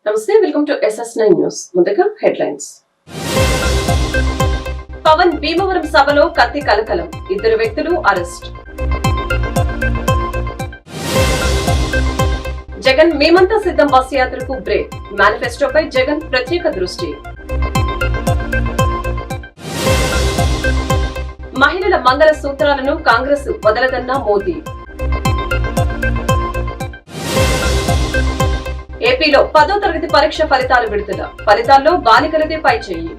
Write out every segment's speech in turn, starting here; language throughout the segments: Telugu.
నమస్తే, వెల్కమ్ టు SS9 న్యూస్. ముందుగా హెడ్లైన్స్. పవన్ భీమవరం సభలో కత్తి కలకలం, 2 వ్యక్తులు అరెస్ట్. జగన్ మేమంతా సిద్ధం బస్ యాత్రకు బ్రేక్, మేనిఫెస్టోపై జగన్ ప్రత్యేక దృష్టి. మహిళల మంగళ సూత్రాలను కాంగ్రెస్ వదలదన్న మోదీ. ఏపీలో 10వ తరగతి పరీక్ష ఫలితాలు విడుదల, ఫలితాల్లో బాలికలదే పైచేయి.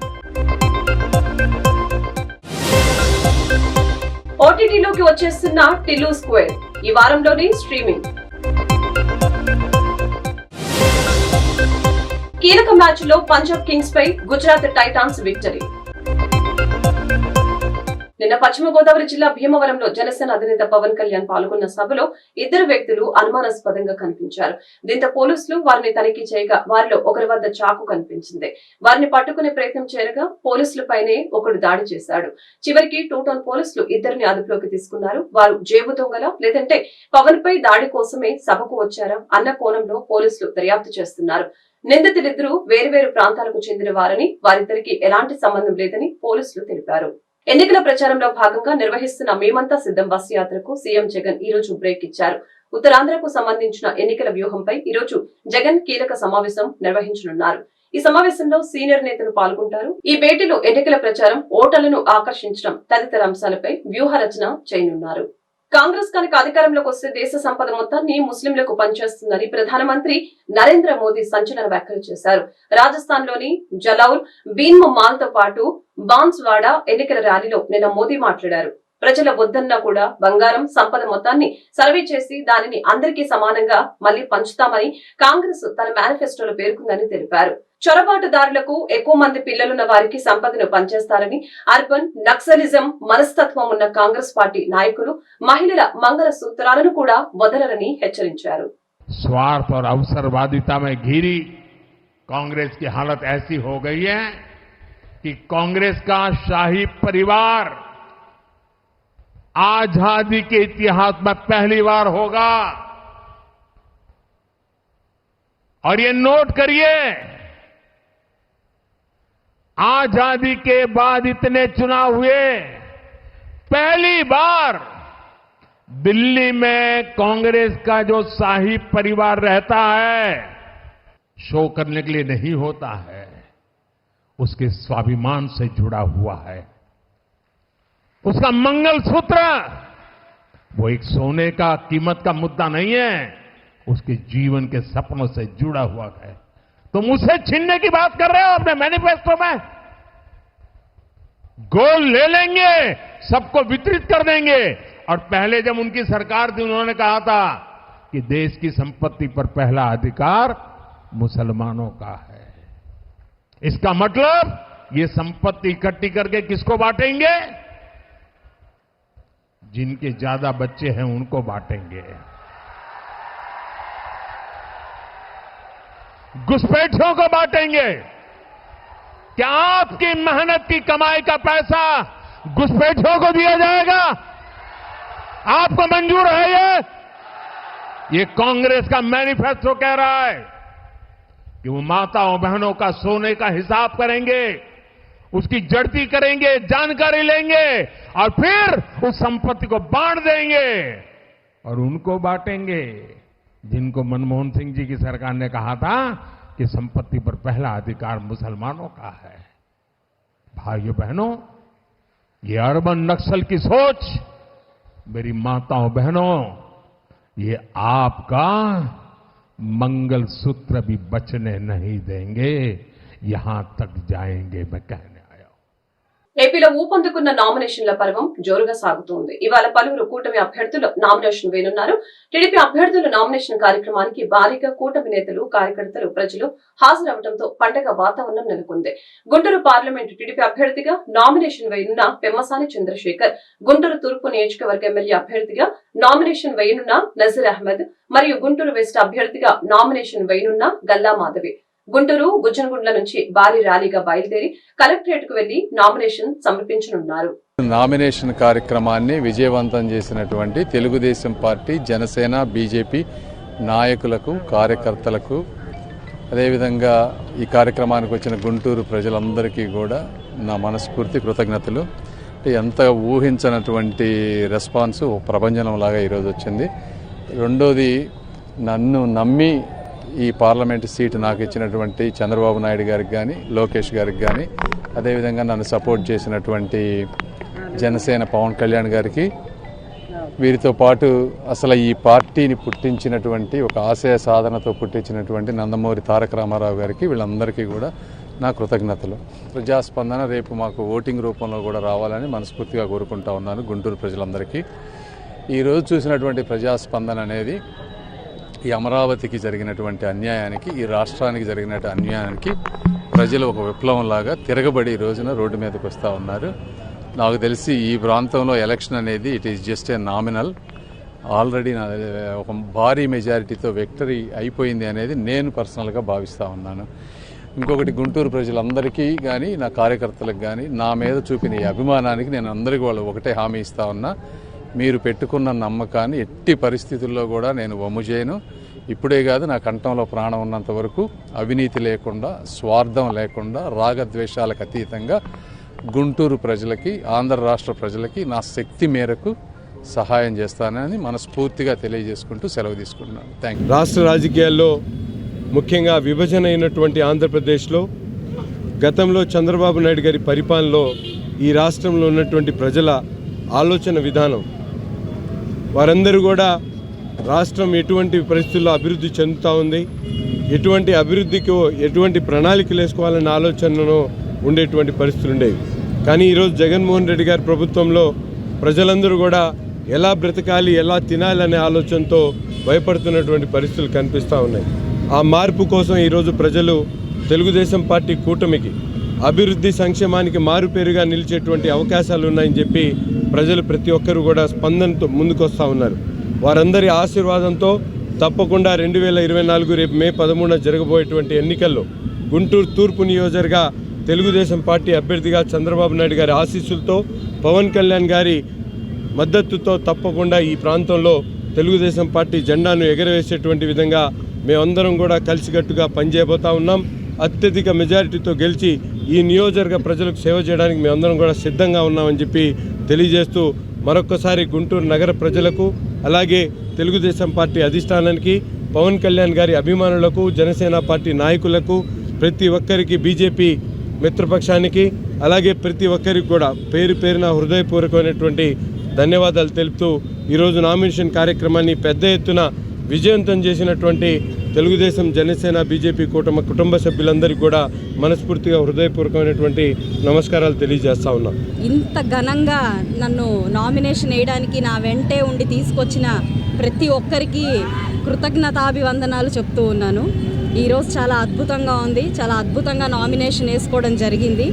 ఓటీటీలోకి వచ్చేస్తున్న టిల్లు స్క్వేర్, ఈ వారంలోనే స్ట్రీమింగ్. కీలక మ్యాచ్ లో పంజాబ్ కింగ్స్ పై గుజరాత్ టైటాన్స్ విక్టరీ. నిన్న పశ్చిమ గోదావరి జిల్లా భీమవరంలో జనసేన అధినేత పవన్ కళ్యాణ్ పాల్గొన్న సభలో 2 వ్యక్తులు అనుమానాస్పదంగా కనిపించారు. దీంతో పోలీసులు వారిని తనిఖీ చేయగా వారిలో ఒకరి వద్ద చాకు కనిపించింది. వారిని పట్టుకునే ప్రయత్నం చేయగా పోలీసులపైనే ఒకడు దాడి చేశాడు. చివరికి 2 టౌన్ పోలీసులు 2ని అదుపులోకి తీసుకున్నారు. వారు జేబు దొంగల లేదంటే పవన్ పై దాడి కోసమే సభకు వచ్చారా అన్న కోణంలో పోలీసులు దర్యాప్తు చేస్తున్నారు. నిందితులిద్దరూ వేరువేరు ప్రాంతాలకు చెందిన వారని, వారిద్దరికి ఎలాంటి సంబంధం లేదని పోలీసులు తెలిపారు. ఎన్నికల ప్రచారంలో భాగంగా నిర్వహిస్తున్న మేమంతా సిద్ధం బస్ యాత్రకు సీఎం జగన్ ఈ రోజు బ్రేక్ ఇచ్చారు. ఉత్తరాంధ్రకు సంబంధించిన ఎన్నికల వ్యూహంపై ఈ రోజు జగన్ కీలక సమావేశం నిర్వహించనున్నారు. ఈ సమావేశంలో సీనియర్ నేతలు పాల్గొంటారు. ఈ భేటీలో ఎన్నికల ప్రచారం, ఓటర్లను ఆకర్షించడం తదితర అంశాలపై వ్యూహ రచన చేయనున్నారు. కాంగ్రెస్ కనుక అధికారంలోకి వస్తే దేశ సంపద మొత్తాన్ని ముస్లింలకు పనిచేస్తుందని ప్రధానమంత్రి నరేంద్ర మోదీ సంచలన వ్యాఖ్యలు చేశారు. రాజస్థాన్ లోని జలౌర్, బీన్మ మాల్ తో పాటు బాన్స్వాడ ఎన్నికల ర్యాలీలో నిన్న మోదీ మాట్లాడారు. ప్రజల వద్దన్నా కూడా బంగారం సంపద మొత్తాన్ని సర్వే చేసి దానిని అందరికీ సమానంగా మళ్లీ పంచుతామని కాంగ్రెస్ తన మేనిఫెస్టోలో పేర్కొందని తెలిపారు. చొరబాటుదారులకు ఎక్కువ మంది పిల్లలున్న వారికి సంపదను పంచేస్తారని, అర్బన్ నక్సలిజం మనస్తత్వం ఉన్న కాంగ్రెస్ పార్టీ నాయకులు మహిళల మంగళ సూత్రాలను కూడా వదలరని హెచ్చరించారు. स्वार्थ और अवसरवादिता में घिरी कांग्रेस की हालत ऐसी हो गई है कि कांग्रेस का शाही परिवार आजादी के इतिहास में पहली बार होगा। और ये नोट करिए, आजादी के बाद इतने चुनाव हुए, पहली बार दिल्ली में कांग्रेस का जो शाही परिवार रहता है, शो करने के लिए नहीं होता है, उसके स्वाभिमान से जुड़ा हुआ है। उसका मंगलसूत्र वो एक सोने का कीमत का मुद्दा नहीं है, उसके जीवन के सपनों से जुड़ा हुआ है। तुम उसे छीनने की बात कर रहे हो अपने मैनिफेस्टो में। गोल ले लेंगे, सबको वितरित कर देंगे। और पहले जब उनकी सरकार थी, उन्होंने कहा था कि देश की संपत्ति पर पहला अधिकार मुसलमानों का है। इसका मतलब ये संपत्ति इकट्ठी करके किसको बांटेंगे? जिनके ज्यादा बच्चे हैं उनको बांटेंगे। घुसपैठियों को बांटेंगे। क्या आपकी मेहनत की कमाई का पैसा घुसपैठियों को दिया जाएगा? आपको मंजूर है ये कांग्रेस का मैनिफेस्टो कह रहा है कि वो माताओं बहनों का सोने का हिसाब करेंगे, उसकी जड़ती करेंगे, जानकारी लेंगे और फिर उस संपत्ति को बांट देंगे। और उनको बांटेंगे जिनको मनमोहन सिंह जी की सरकार ने कहा था कि संपत्ति पर पहला अधिकार मुसलमानों का है। भाइयों बहनों, ये अर्बन नक्सल की सोच, मेरी माताओं बहनों, ये आपका मंगलसूत्र भी बचने नहीं देंगे, यहां तक जाएंगे मैं कहने। ఏపీలో ఊపందుకున్న నామినేషన్ల పర్వం జోరుగా సాగుతోంది. ఇవాళ పలువురు కూటమి అభ్యర్థులు నామినేషన్ వేయనున్నారు. టీడీపీ అభ్యర్థుల నామినేషన్ కార్యక్రమానికి భారీగా కూటమి నేతలు, కార్యకర్తలు, ప్రజలు హాజరవడంతో పండగ వాతావరణం నెలకొంది. గుంటూరు పార్లమెంటు టీడీపీ అభ్యర్థిగా నామినేషన్ వేయనున్న పెమ్మసాని చంద్రశేఖర్, గుంటూరు తూర్పు నియోజకవర్గ ఎమ్మెల్యే అభ్యర్థిగా నామినేషన్ వేయనున్న నజీర్ అహ్మద్ మరియు గుంటూరు వెస్ట్ అభ్యర్థిగా నామినేషన్ వేయనున్న గల్లా మాధవి గుంటూరు గుజ్జనగుండ్ల నుంచి భారీ ర్యాలీగా బయలుదేరి కలెక్టరేట్ కు వెళ్లి నామినేషన్ సమర్పించనున్నారు. నామినేషన్ కార్యక్రమాన్ని విజయవంతం చేసినటువంటి తెలుగుదేశం పార్టీ, జనసేన, బీజేపీ నాయకులకు, కార్యకర్తలకు అదేవిధంగా ఈ కార్యక్రమానికి వచ్చిన గుంటూరు ప్రజలందరికీ కూడా నా మనస్ఫూర్తి కృతజ్ఞతలు. ఎంత ఊహించనటువంటి రెస్పాన్స్ ప్రభంజనంలాగా ఈరోజు వచ్చింది. రెండోది, నన్ను నమ్మి ఈ పార్లమెంటు సీటు నాకు ఇచ్చినటువంటి చంద్రబాబు నాయుడు గారికి కానీ, లోకేష్ గారికి కానీ, అదేవిధంగా నన్ను సపోర్ట్ చేసినటువంటి జనసేన పవన్ కళ్యాణ్ గారికి, వీరితో పాటు అసలు ఈ పార్టీని పుట్టించినటువంటి ఒక ఆశయ సాధనతో పుట్టించినటువంటి నందమూరి తారక రామారావు గారికి, వీళ్ళందరికీ కూడా నా కృతజ్ఞతలు. ప్రజాస్పందన రేపు మాకు ఓటింగ్ రూపంలో కూడా రావాలని మనస్ఫూర్తిగా కోరుకుంటా ఉన్నాను గుంటూరు ప్రజలందరికీ. ఈరోజు చూసినటువంటి ప్రజాస్పందన అనేది ఈ అమరావతికి జరిగినటువంటి అన్యాయానికి, ఈ రాష్ట్రానికి జరిగిన అన్యాయానికి ప్రజలు ఒక విప్లవంలాగా తిరగబడి ఈ రోజున రోడ్డు మీదకి వస్తూ ఉన్నారు. నాకు తెలిసి ఈ ప్రాంతంలో ఎలక్షన్ అనేది it is just a nominal. Already ఒక భారీ మెజారిటీతో విక్టరీ అయిపోయింది అనేది నేను పర్సనల్గా భావిస్తూ ఉన్నాను. ఇంకొకటి, గుంటూరు ప్రజలందరికీ కానీ, నా కార్యకర్తలకు కానీ నా మీద చూపిన ఈ అభిమానానికి నేను అందరికీ వాళ్ళు ఒకటే హామీ ఇస్తా ఉన్నా, మీరు పెట్టుకున్న నమ్మకాన్ని ఎట్టి పరిస్థితుల్లో కూడా నేను వమ్ము చేయను. ఇప్పుడే కాదు, నా కంఠంలో ప్రాణం ఉన్నంత వరకు అవినీతి లేకుండా, స్వార్థం లేకుండా, రాగద్వేషాలకు అతీతంగా గుంటూరు ప్రజలకి, ఆంధ్ర రాష్ట్ర ప్రజలకి నా శక్తి మేరకు సహాయం చేస్తానని మనస్ఫూర్తిగా తెలియజేసుకుంటూ సెలవు తీసుకుంటున్నాను. Thank you. రాష్ట్ర రాజకీయాల్లో ముఖ్యంగా విభజన అయినటువంటి ఆంధ్రప్రదేశ్లో గతంలో చంద్రబాబు నాయుడు గారి పరిపాలనలో ఈ రాష్ట్రంలో ఉన్నటువంటి ప్రజల ఆలోచన విధానం, వారందరూ కూడా రాష్ట్రం ఎటువంటి పరిస్థితుల్లో అభివృద్ధి చెందుతూ ఉంది, ఎటువంటి అభివృద్ధికి ఎటువంటి ప్రణాళికలు వేసుకోవాలనే ఆలోచనలో ఉండేటువంటి పరిస్థితులు ఉండేవి. కానీ ఈరోజు జగన్మోహన్ రెడ్డి గారి ప్రభుత్వంలో ప్రజలందరూ కూడా ఎలా బ్రతకాలి, ఎలా తినాలి అనే ఆలోచనతో భయపడుతున్నటువంటి పరిస్థితులు కనిపిస్తూ ఉన్నాయి. ఆ మార్పు కోసం ఈరోజు ప్రజలు తెలుగుదేశం పార్టీ కూటమికి, అభివృద్ధి సంక్షేమానికి మారుపేరుగా నిలిచేటువంటి అవకాశాలు ఉన్నాయని చెప్పి ప్రజలు ప్రతి ఒక్కరూ కూడా స్పందనతో ముందుకు వస్తూ ఉన్నారు. వారందరి ఆశీర్వాదంతో తప్పకుండా 2024 రేపు మే 13 జరగబోయేటువంటి ఎన్నికల్లో గుంటూరు తూర్పు నియోజకవర్గ తెలుగుదేశం పార్టీ అభ్యర్థిగా చంద్రబాబు నాయుడు గారి ఆశీస్సులతో, పవన్ కళ్యాణ్ గారి మద్దతుతో తప్పకుండా ఈ ప్రాంతంలో తెలుగుదేశం పార్టీ జెండాను ఎగరవేసేటువంటి విధంగా మేమందరం కూడా కలిసికట్టుగా పనిచేయబోతా ఉన్నాం. అత్యధిక మెజారిటీతో గెలిచి ఈ నియోజకవర్గ ప్రజలకు సేవ చేయడానికి మేమందరం కూడా సిద్ధంగా ఉన్నామని చెప్పి తెలియజేస్తూ, మరొక్కసారి గుంటూరు నగర ప్రజలకు, అలాగే తెలుగుదేశం పార్టీ అధిష్టానానికి, పవన్ కళ్యాణ్ గారి అభిమానులకు, జనసేన పార్టీ నాయకులకు, ప్రతి ఒక్కరికి, బీజేపీ మిత్రపక్షానికి, అలాగే ప్రతి ఒక్కరికి కూడా పేరు పేరున హృదయపూర్వకమైనటువంటి ధన్యవాదాలు తెలుపుతూ, ఈరోజు నామినేషన్ కార్యక్రమాన్ని పెద్ద ఎత్తున విజయవంతం చేసినటువంటి తెలుగుదేశం, జనసేన, బీజేపీ కూటమి కుటుంబ సభ్యులందరికీ కూడా మనస్ఫూర్తిగా హృదయపూర్వకమైనటువంటి నమస్కారాలు తెలియజేస్తా ఉన్నాం. ఇంత ఘనంగా నన్ను నామినేషన్ వేయడానికి నా వెంటే ఉండి తీసుకొచ్చిన ప్రతి ఒక్కరికి కృతజ్ఞతాభివందనాలు చెప్తూ ఉన్నాను. ఈరోజు చాలా అద్భుతంగా ఉంది. చాలా అద్భుతంగా నామినేషన్ వేసుకోవడం జరిగింది.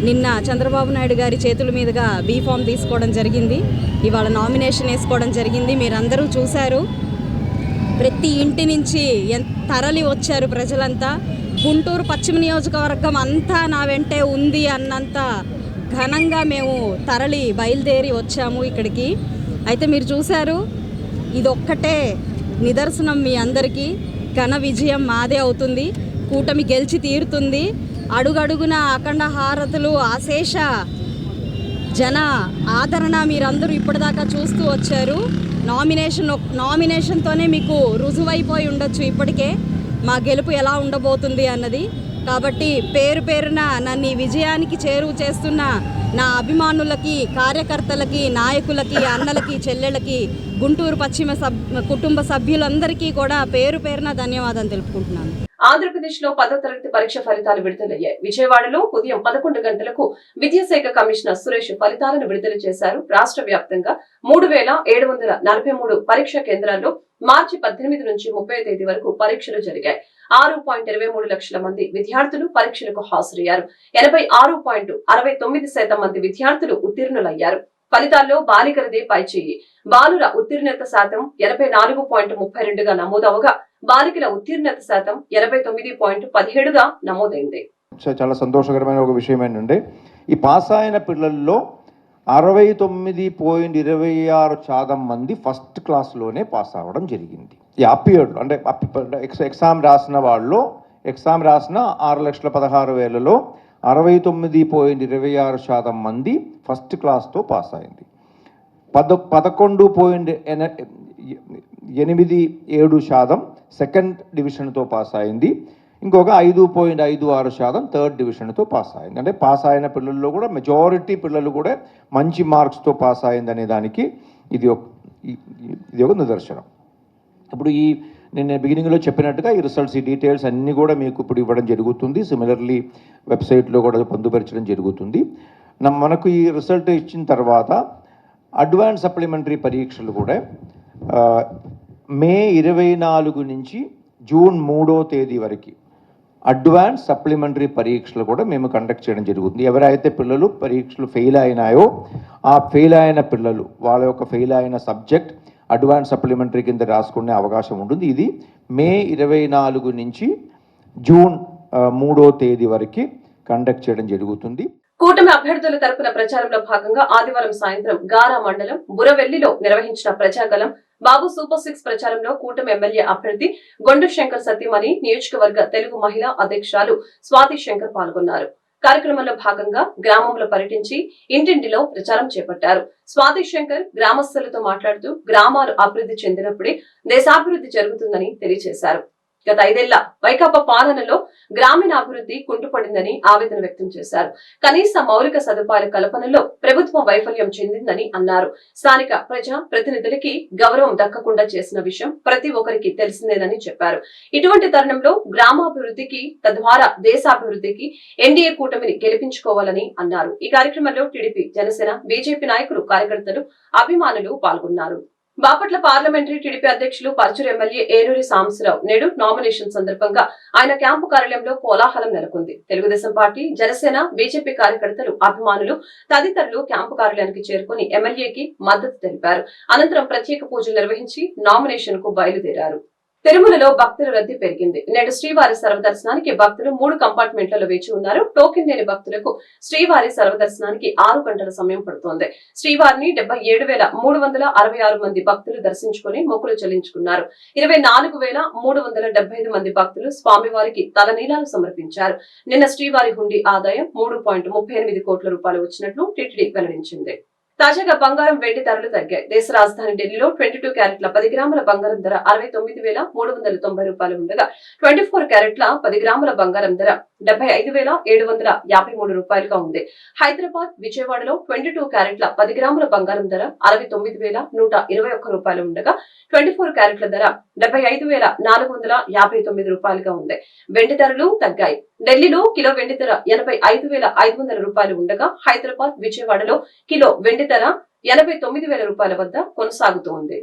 నిన్న చంద్రబాబు నాయుడు గారి చేతుల మీదుగా బీఫామ్ తీసుకోవడం జరిగింది. ఇవాళ నామినేషన్ వేసుకోవడం జరిగింది. మీరందరూ చూశారు. ప్రతి ఇంటి నుంచి తరలి వచ్చారు ప్రజలంతా. గుంటూరు పశ్చిమ నియోజకవర్గం అంతా నా వెంటే ఉంది అన్నంత ఘనంగా మేము తరలి బయలుదేరి వచ్చాము ఇక్కడికి. అయితే మీరు చూశారు, ఇదొక్కటే నిదర్శనం మీ అందరికీ. ఘన విజయం మాదే అవుతుంది. కూటమి గెలిచి తీరుతుంది. అడుగడుగున అఖండ హారతులు, అశేష జన ఆదరణ మీరందరూ ఇప్పటిదాకా చూస్తూ వచ్చారు. నామినేషన్తోనే మీకు రుజువైపోయి ఉండొచ్చు ఇప్పటికే మా గెలుపు ఎలా ఉండబోతుంది అన్నది. కాబట్టి పేరు పేరున నన్ను ఈ విజయానికి చేరువ చేస్తున్న నా అభిమానులకి, కార్యకర్తలకి, నాయకులకి, అన్నలకి, చెల్లెళ్ళకి, గుంటూరు పశ్చిమ కుటుంబ సభ్యులందరికీ కూడా పేరు పేరున ధన్యవాదాలు తెలుపుకుంటున్నాను. ఆంధ్రప్రదేశ్ లో 10వ తరగతి పరీక్ష ఫలితాలు విడుదలయ్యాయి. విజయవాడలో ఉదయం 11 గంటలకు విద్యాశాఖ కమిషనర్ సురేష్ ఫలితాలను విడుదల చేశారు. రాష్ట్ర వ్యాప్తంగా 3743 పరీక్షా కేంద్రాల్లో మార్చి 18 నుంచి 30 తేదీ వరకు పరీక్షలు జరిగాయి. 6.23 లక్షల మంది విద్యార్థులు పరీక్షలకు హాజరయ్యారు. 86.69% మంది విద్యార్థులు ఉత్తీర్ణులయ్యారు. ఫలితాల్లో బాలికలదే పైచేయి. బాలుర ఉత్తీర్ణత శాతం 84.32గా నమోదవగా బాలికల ఉత్తీర్ణత శాతం 89.17గా నమోదైంది. చాలా సంతోషకరమైన ఒక విషయం ఏంటంటే, ఈ పాస్ అయిన పిల్లల్లో 69.26% మంది ఫస్ట్ క్లాస్లోనే పాస్ అవ్వడం జరిగింది. ఈ పీరియడ్లో అంటే ఎగ్జామ్ రాసిన వాళ్ళు ఎగ్జామ్ రాసిన 6,16,000లో 69.26% మంది ఫస్ట్ క్లాస్తో పాస్ అయింది. 11.87% సెకండ్ డివిజన్తో పాస్ అయింది. ఇంకొక 5.56% థర్డ్ డివిజన్తో పాస్ అయింది. అంటే పాస్ అయిన పిల్లల్లో కూడా మెజారిటీ పిల్లలు కూడా మంచి మార్క్స్తో పాస్ అయిందనే దానికి ఇది ఒక నిదర్శనం. ఇప్పుడు నేను బిగినింగ్లో చెప్పినట్టుగా ఈ రిజల్ట్స్, ఈ డీటెయిల్స్ అన్నీ కూడా మీకు ఇప్పుడు ఇవ్వడం జరుగుతుంది. సిమిలర్లీ వెబ్సైట్లో కూడా పొందుపరచడం జరుగుతుంది. మనకు ఈ రిజల్ట్ ఇచ్చిన తర్వాత అడ్వాన్స్ సప్లిమెంటరీ పరీక్షలు కూడా మే 24 నుంచి జూన్ 3వ తేదీ వరకు అడ్వాన్స్ సప్లిమెంటరీ పరీక్షలు కూడా మేము కండక్ట్ చేయడం జరుగుతుంది. ఎవరైతే పిల్లలు పరీక్షలు ఫెయిల్ అయినాయో ఆ ఫెయిల్ అయిన పిల్లలు వాళ్ళ యొక్క ఫెయిల్ అయిన సబ్జెక్ట్ అడ్వాన్స్ సప్లిమెంటరీ కింద రాసుకునే అవకాశం ఉంటుంది. ఇది మే 24 నుంచి జూన్ 3వ తేదీ వరకు కండక్ట్ చేయడం జరుగుతుంది. కూటమి అభ్యర్థుల తరపున ప్రచారంలో భాగంగా ఆదివారం సాయంత్రం గారా మండలం బురవెల్లిలో నిర్వహించిన ప్రజాగలం బాబు సూపర్ 6 ప్రచారంలో కూటమి ఎమ్మెల్యే అభ్యర్థి గొండు శంకర్ సతీమణి, నియోజకవర్గ తెలుగు మహిళా అధ్యక్షురాలు స్వాతి శంకర్ పాల్గొన్నారు. కార్యక్రమంలో భాగంగా గ్రామంలో పర్యటించి ఇంటింటిలో ప్రచారం చేపట్టారు. స్వాతి శంకర్ గ్రామస్తులతో మాట్లాడుతూ గ్రామాలు అభివృద్ధి చెందినప్పుడే దేశాభివృద్ధి జరుగుతుందని తెలియజేశారు. గత 5 ఏళ్ల వైకాపా పాలనలో గ్రామీణాభివృద్ధి కుంటుపడిందని ఆవేదన వ్యక్తం చేశారు. కనీస మౌలిక సదుపాయాల కల్పనలో ప్రభుత్వం వైఫల్యం చెందిందని అన్నారు. స్థానిక ప్రజా ప్రతినిధులకి గౌరవం దక్కకుండా చేసిన విషయం ప్రతి ఒక్కరికి తెలిసిందేనని చెప్పారు. ఇటువంటి తరుణంలో గ్రామాభివృద్ధికి తద్వారా దేశాభివృద్ధికి ఎన్డీఏ కూటమిని గెలిపించుకోవాలని అన్నారు. ఈ కార్యక్రమంలో టీడీపీ, జనసేన, బీజేపీ నాయకులు, కార్యకర్తలు, అభిమానులు పాల్గొన్నారు. బాపట్ల పార్లమెంటరీ టీడీపీ అధ్యక్షులు పరచూరు ఎమ్మెల్యే ఏలూరి సాంబశివరావు నేడు నామినేషన్ సందర్భంగా ఆయన క్యాంపు కార్యాలయంలో కోలాహలం నెలకొంది. తెలుగుదేశం పార్టీ, జనసేన, బీజేపీ కార్యకర్తలు, అభిమానులు తదితరులు క్యాంపు కార్యాలయానికి చేరుకుని ఎమ్మెల్యేకి మద్దతు తెలిపారు. అనంతరం ప్రత్యేక పూజలు నిర్వహించి నామినేషన్ కు బయలుదేరారు. తిరుమలలో భక్తుల రద్దీ పెరిగింది. నేడు శ్రీవారి సర్వదర్శనానికి భక్తులు 3 కంపార్ట్మెంట్లలో వేచి ఉన్నారు. టోకెన్ లేని భక్తులకు శ్రీవారి సర్వదర్శనానికి 6 గంటల సమయం పడుతోంది. శ్రీవారిని 77,366 మంది భక్తులు దర్శించుకుని మొక్కులు చెల్లించుకున్నారు. 24,375 మంది భక్తులు స్వామివారికి తలనీలాలు సమర్పించారు. నిన్న శ్రీవారి హుండీ ఆదాయం 3.38 కోట్ల రూపాయలు వచ్చినట్లు టీటీడీ వెల్లడించింది. తాజాగా బంగారం, వెండి ధరలు తగ్గాయి. దేశ రాజధాని ఢిల్లీలో 22 క్యారెట్ల 10 గ్రాముల బంగారం ధర 69,390 రూపాయలు ఉండగా 24 క్యారెట్ల 10 గ్రాముల బంగారం ధర 75,753 రూపాయలుగా ఉంది. హైదరాబాద్, విజయవాడలో 22 క్యారెట్ల 10 గ్రాముల బంగారం ధర 69,121 రూపాయలు ఉండగా 24 క్యారెట్ల ధర 75,459 రూపాయలుగా ఉంది. వెండి ధరలు తగ్గాయి. ఢిల్లీలో కిలో వెండి ధర 85,500 రూపాయలు ఉండగా హైదరాబాద్, విజయవాడలో కిలో వెండి ధర 89,000 రూపాయల వద్ద కొనసాగుతోంది.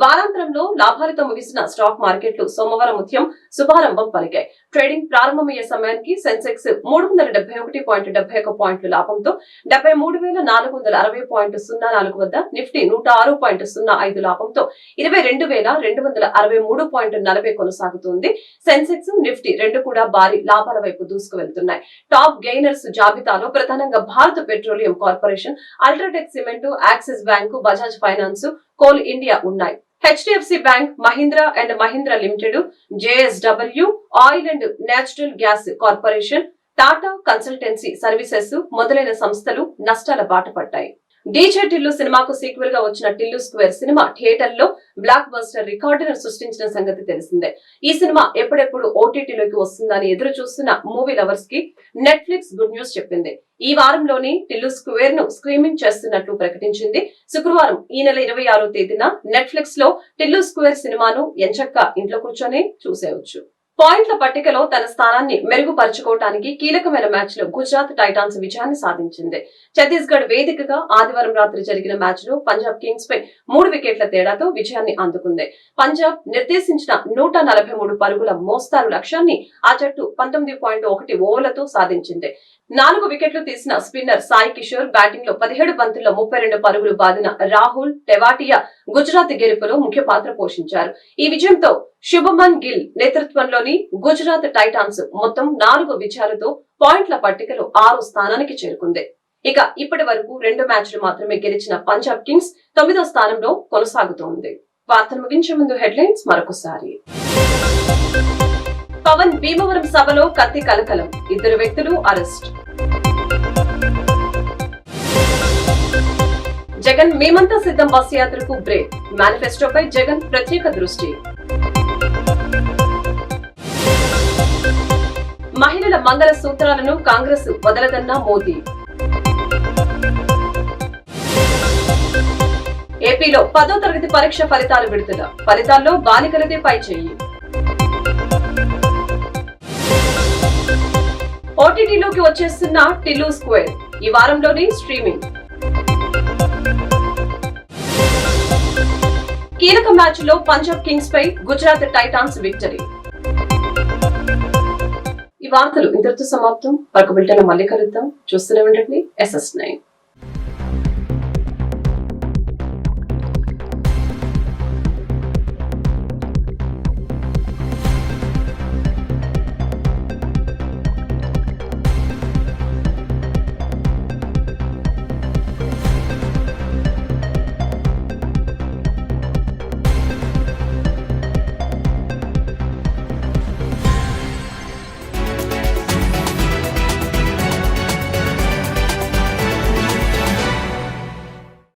వారాంతరంలో లాభాలతో ముగిసిన స్టాక్ మార్కెట్లు సోమవారం ఉదయం శుభారంభం పలికాయి. ట్రేడింగ్ ప్రారంభమయ్యే సమయానికి సెన్సెక్స్ 371.71 పాయింట్ల లాభంతో 73,460.04 వద్ద, నిఫ్టీ 106.05 లాభంతో 22,263.40 కొనసాగుతుంది. సెన్సెక్స్, నిఫ్టీ రెండు కూడా భారీ లాభాల వైపు దూసుకు వెళ్తున్నాయి. టాప్ గెయినర్స్ జాబితాలో ప్రధానంగా Bharat petroleum corporation, UltraTech cement, Axis bank, Bajaj finance, coal India ఉన్నాయి. HDFC bank, Mahindra and Mahindra limited, JSW, oil and natural gas corporation, Tata consultancy services మొదలైన సంస్థలు నష్టాల బాట పట్టాయి. డీజే టిల్లు సినిమాకు సీక్వెల్ గా వచ్చిన టిల్లు స్క్వేర్ సినిమా థియేటర్లో బ్లాక్ బస్టర్ రికార్డును సృష్టించిన సంగతి తెలిసిందే. ఈ సినిమా ఎప్పుడెప్పుడు ఓటీటీలోకి వస్తుందని ఎదురు చూస్తున్న మూవీ లవర్స్ కి నెట్ఫ్లిక్స్ గుడ్ న్యూస్ చెప్పింది. ఈ వారంలోనే టిల్లు స్క్వేర్ ను స్క్రీమింగ్ చేస్తున్నట్లు ప్రకటించింది. శుక్రవారం ఈ నెల 26వ తేదీన నెట్ఫ్లిక్స్ లో టిల్లు స్క్వేర్ సినిమాను ఎంచక్కా ఇంట్లో కూర్చొని చూసేయొచ్చు. పాయింట్ల పట్టికలో తన స్థానాన్ని మెరుగుపరుచుకోవడానికి కీలకమైన మ్యాచ్ లో గుజరాత్ టైటాన్స్ విజయాన్ని సాధించింది. ఛత్తీస్గఢ్ వేదికగా ఆదివారం రాత్రి జరిగిన మ్యాచ్ లో పంజాబ్ కింగ్స్ పై 3 వికెట్ల తేడాతో విజయాన్ని అందుకుంది. పంజాబ్ నిర్దేశించిన 143 పరుగుల మోస్తారు లక్ష్యాన్ని ఆ జట్టు 19.1 ఓవర్లతో సాధించింది. 4 వికెట్లు తీసిన స్పిన్నర్ సాయి కిషోర్ బ్యాటింగ్ లో 17 బంతుల్లో 32 పరుగులు బాదిన రాహుల్ టెవాటియా గుజరాత్ గెలుపులో ముఖ్య పాత్ర పోషించారు. ఈ విజయంతో శుభమన్ గిల్ నేతృత్వంలోని గుజరాత్ టైటాన్స్ మొత్తం 4 విజయాలతో పాయింట్ల పట్టికలో 6వ స్థానానికి చేరుకుంది. ఇక ఇప్పటి వరకు 2 మ్యాచ్లు మాత్రమే గెలిచిన పంజాబ్ కింగ్స్ 9వ స్థానంలో కొనసాగుతోంది. వార్తలు ముగించే ముందు హెడ్లైన్స్ మరొకసారి. పవన్ భీమవరం సభలో కత్తి కలకలం, 2 వ్యక్తులు అరెస్ట్. జగన్ మేమంతా సిద్ధం బస్ యాత్రకు బ్రేక్, మేనిఫెస్టోపై జగన్ ప్రత్యేక దృష్టి. మహిళల మంగళ సూత్రాలను కాంగ్రెస్ వదలదన్న మోదీ. ఏపీలో 10వ తరగతి పరీక్ష ఫలితాలు విడుదల, ఫలితాల్లో బాలికలదే పైచేయి. ఓటీటీలోకి వచ్చేస్తున్న టిల్లు స్క్వేర్, ఈ వారంలోనే స్ట్రీమింగ్. కీలక మ్యాచ్ లో పంజాబ్ కింగ్స్ పై గుజరాత్ టైటాన్స్ విక్టరీ. ఈ వార్తలు ఇంతటితో సమాప్తం. మరొక బులెటిన్ మళ్ళీ కలుద్దాం. చూస్తూనే ఉండండి SS9.